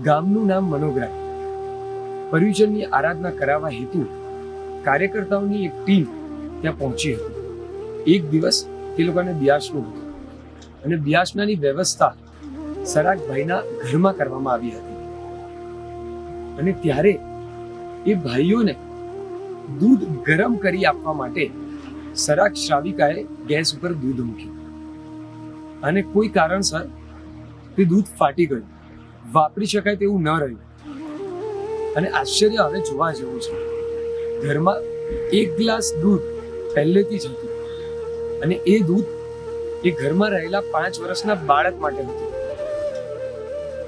ગામનું નામ મનોગ્રામ. પર્યુષણની આરાધના કરાવવા હેતુ કાર્યકર્તાઓની એક ટીમ ત્યાં પહોંચી હતી. એક દિવસ તે લોકોને બ્યાસનું હતું અને બ્યાસનાની વ્યવસ્થા સરાગભાઈના ઘરમાં કરવામાં આવી હતી. અને ત્યારે એ ભાઈઓને દૂધ ગરમ કરી આપવા માટે સરાગ શ્રાવિકાએ ગેસ ઉપર દૂધ મૂક્યું અને કોઈ કારણસર તે દૂધ ફાટી ગયું, વાપરી શકાય તેવું ન રહ્યું. અને આશ્ચર્ય હવે જોવા જેવું છે. ઘરમાં એક ગ્લાસ દૂધ પહેલેથી જ હતું અને એ દૂધ એ ઘરમાં રહેલા 5 વર્ષના બાળક માટે હતું.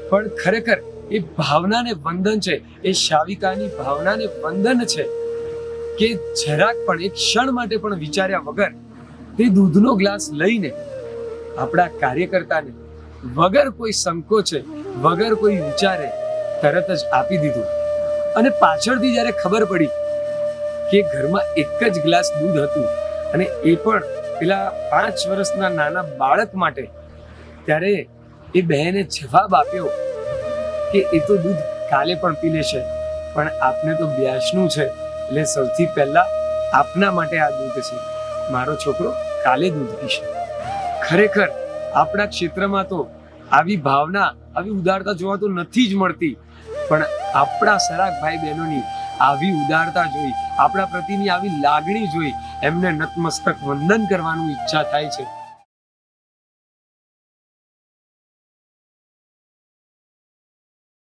પણ ખરેખર એ ભાવનાને વંદન છે, એ શાવિકાની ભાવનાને વંદન છે કે જરાક પણ એક ક્ષણ માટે પણ વિચાર્યા વગર તે દૂધનો ગ્લાસ લઈને આપણા કાર્યકર્તાને વગર કોઈ સંકોચે, વગર કોઈ વિચારે તરત જ આપી દીધું. અને પાછળથી જ્યારે ખબર પડી કે ઘરમાં એક જ ગ્લાસ દૂધ હતું અને એ પણ પેલા 5 વર્ષના નાના બાળક માટે, ત્યારે એ બહેને જવાબ આપ્યો કે એ તો દૂધ કાલે પણ પી લેશે, પણ આપને તો બ્યાસનું છે એટલે સૌથી પહેલા આપના માટે આ દૂધ છે. મારો છોકરો કાલે દૂધ પીશે. ખરેખર આપણા ક્ષેત્રમાં તો આવી ભાવના, આવી ઉદારતા જોવા તો નથી જ મળતી, પણ આપણા સરાગ ભાઈ બહેનોની આવી ઉદારતા જોઈ, આપણા પ્રતિની આવી લાગણી જોઈ એમને નતમસ્તક વંદન કરવાનું ઈચ્છા થાય છે.